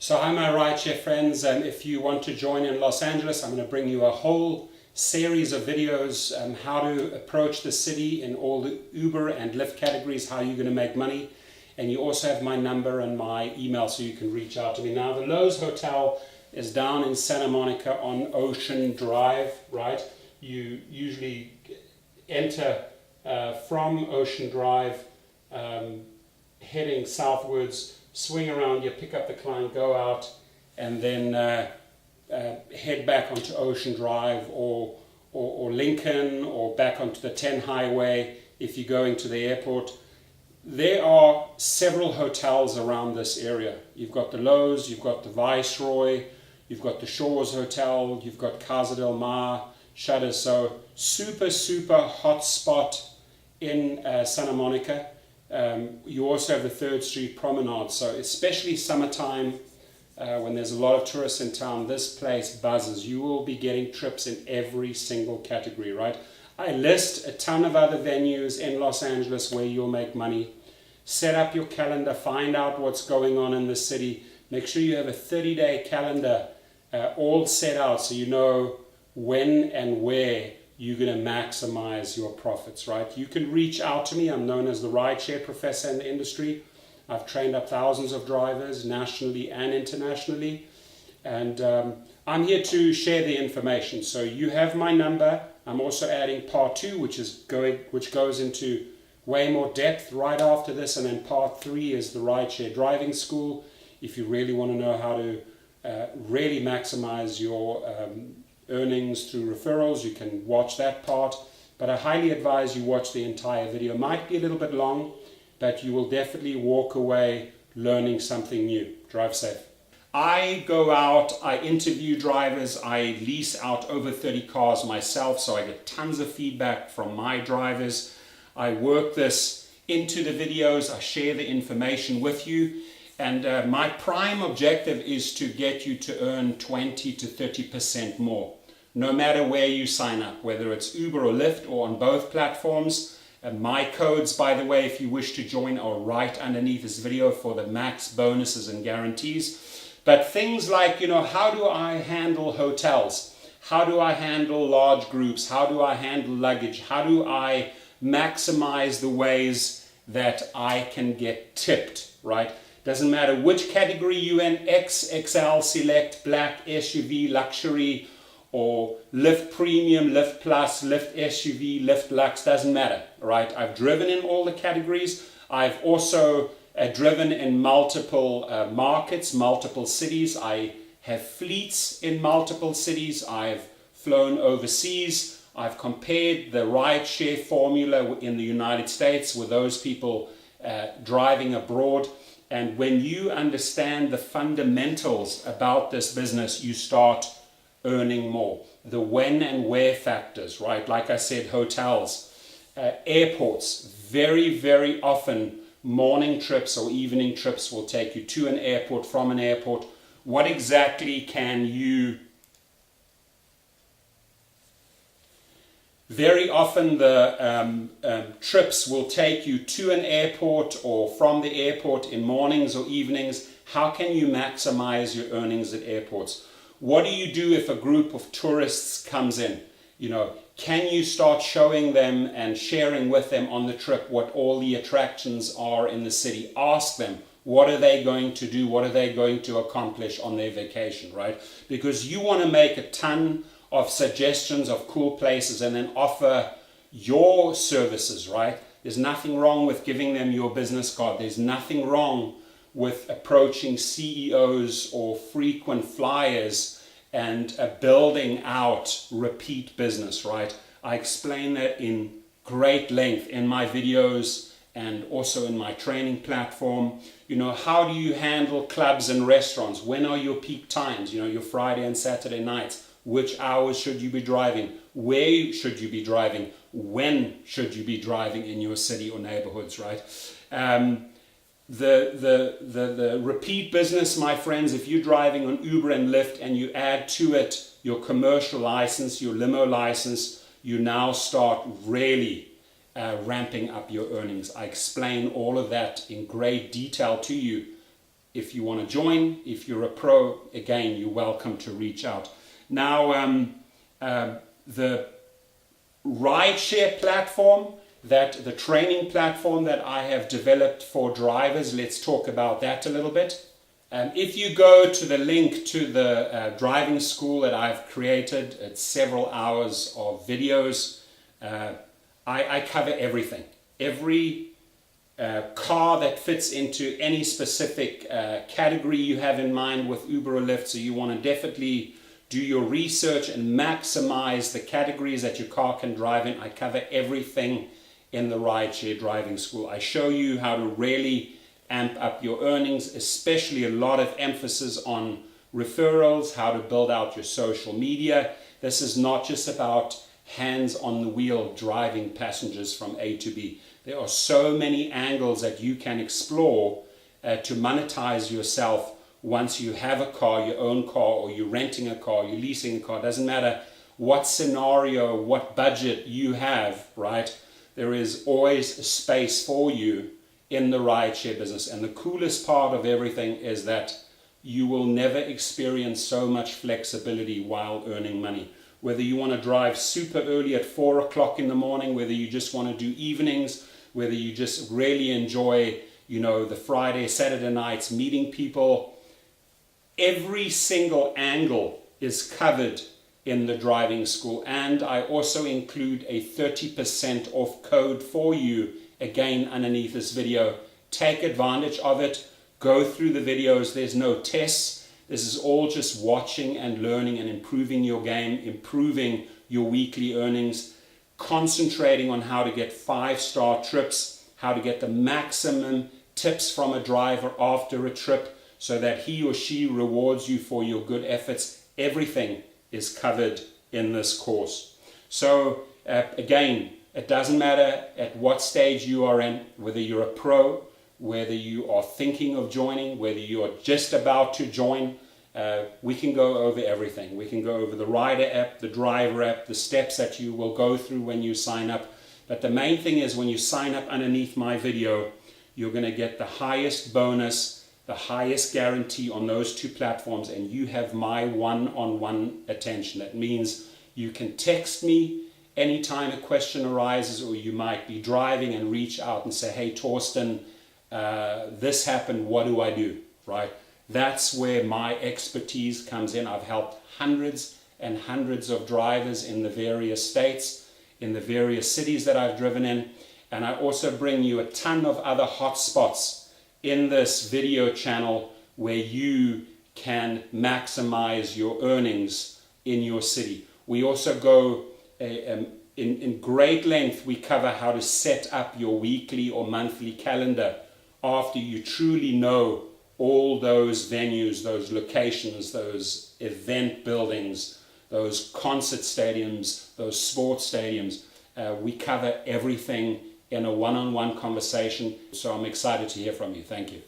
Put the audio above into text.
So hi my rideshare friends, if you want to join in Los Angeles, I'm going to bring you a whole series of videos how to approach the city in all the Uber and Lyft categories, how you're going to make money. And you also have my number and my email so you can reach out to me. Now the Loews Hotel is down in Santa Monica on Ocean Drive, right? You usually enter from Ocean Drive heading southwards, swing around, you pick up the client, go out, and then head back onto Ocean Drive or Lincoln or back onto the 10 highway if you're going to the airport. There are several hotels around this area. You've got the Loews, you've got the Viceroy, you've got the Shores Hotel, you've got Casa del Mar, Shutters. So super hot spot in Santa Monica. You also have the 3rd Street Promenade, so especially summertime when there's a lot of tourists in town, this place buzzes. You will be getting trips in every single category, right? I list a ton of other venues in Los Angeles where you'll make money. Set up your calendar, find out what's going on in the city. Make sure you have a 30-day calendar all set out so you know when and where you're going to maximize your profits, right? You can reach out to me. I'm known as the rideshare professor in the industry. I've trained up thousands of drivers nationally and internationally. And I'm here to share the information. So you have my number. I'm also adding part 2, which goes into way more depth right after this. And then part 3 is the rideshare driving school. If you really want to know how to really maximize your earnings through referrals, you can watch that part, but I highly advise you watch the entire video. It might be a little bit long, but you will definitely walk away learning something new. Drive safe. I go out, I interview drivers, I lease out over 30 cars myself, so I get tons of feedback from my drivers. I work this into the videos, I share the information with you. And my prime objective is to get you to earn 20 to 30% more, no matter where you sign up, whether it's Uber or Lyft or on both platforms. My codes, by the way, if you wish to join, are right underneath this video for the max bonuses and guarantees. But things like, how do I handle hotels? How do I handle large groups? How do I handle luggage? How do I maximize the ways that I can get tipped, right? Doesn't matter which category you're in, X, XL, Select, Black, SUV, Luxury, or Lyft Premium, Lyft Plus, Lyft SUV, Lyft Lux, doesn't matter, right? I've driven in all the categories. I've also driven in multiple markets, multiple cities. I have fleets in multiple cities. I've flown overseas. I've compared the rideshare formula in the United States with those people driving abroad. And when you understand the fundamentals about this business, you start earning more. The when and where factors, right? Like I said, hotels, airports, very often morning trips or evening trips will take you to an airport, from an airport. What exactly can you... Very often the trips will take you to an airport or from the airport in mornings or evenings. How can you maximize your earnings at airports? What do you do if a group of tourists comes in? Can you start showing them and sharing with them on the trip what all the attractions are in the city? Ask them, what are they going to do? What are they going to accomplish on their vacation, right? Because you want to make a ton of suggestions of cool places and then offer your services, right? There's nothing wrong with giving them your business card. There's nothing wrong with approaching CEOs or frequent flyers and building out repeat business, right? I explain that in great length in my videos and also in my training platform. How do you handle clubs and restaurants? When are your peak times? Your Friday and Saturday nights. Which hours should you be driving? Where should you be driving? When should you be driving in your city or neighborhoods, right? The repeat business, my friends, if you're driving on Uber and Lyft and you add to it your commercial license, your limo license, you now start really ramping up your earnings. I explain all of that in great detail to you if you want to join. If you're a pro, again, you're welcome to reach out. Now, the rideshare platform, the training platform that I have developed for drivers, let's talk about that a little bit. If you go to the link to the driving school that I've created, it's several hours of videos. I cover everything. Every car that fits into any specific category you have in mind with Uber or Lyft. So you want to definitely do your research and maximize the categories that your car can drive in. I cover everything in the rideshare driving school. I show you how to really amp up your earnings, especially a lot of emphasis on referrals, how to build out your social media. This is not just about hands on the wheel driving passengers from A to B. There are so many angles that you can explore to monetize yourself once you have a car, your own car, or you're renting a car, you're leasing a car. It doesn't matter what scenario, what budget you have, right? There is always a space for you in the rideshare business. And the coolest part of everything is that you will never experience so much flexibility while earning money. Whether you want to drive super early at 4 o'clock in the morning, whether you just want to do evenings, whether you just really enjoy, the Friday, Saturday nights, meeting people, every single angle is covered in the driving school. And I also include a 30% off code for you, again, underneath this video. Take advantage of it. Go through the videos. There's no tests. This is all just watching and learning and improving your game, improving your weekly earnings, concentrating on how to get 5-star trips, how to get the maximum tips from a driver after a trip so that he or she rewards you for your good efforts. Everything is covered in this course. So again, it doesn't matter at what stage you are in, whether you're a pro, whether you are thinking of joining, whether you are just about to join. We can go over everything. We can go over the rider app, the driver app, the steps that you will go through when you sign up. But the main thing is when you sign up underneath my video, you're going to get the highest bonus, the highest guarantee on those two platforms, and you have my one-on-one attention. That means you can text me anytime a question arises, or you might be driving and reach out and say, hey, Torsten, this happened, what do I do, right? That's where my expertise comes in. I've helped hundreds and hundreds of drivers in the various states, in the various cities that I've driven in. And I also bring you a ton of other hotspots in this video channel where you can maximize your earnings in your city. We also go in great length. We cover how to set up your weekly or monthly calendar after you truly know all those venues, those locations, those event buildings, those concert stadiums, those sports stadiums. We cover everything in a one-on-one conversation. So I'm excited to hear from you. Thank you.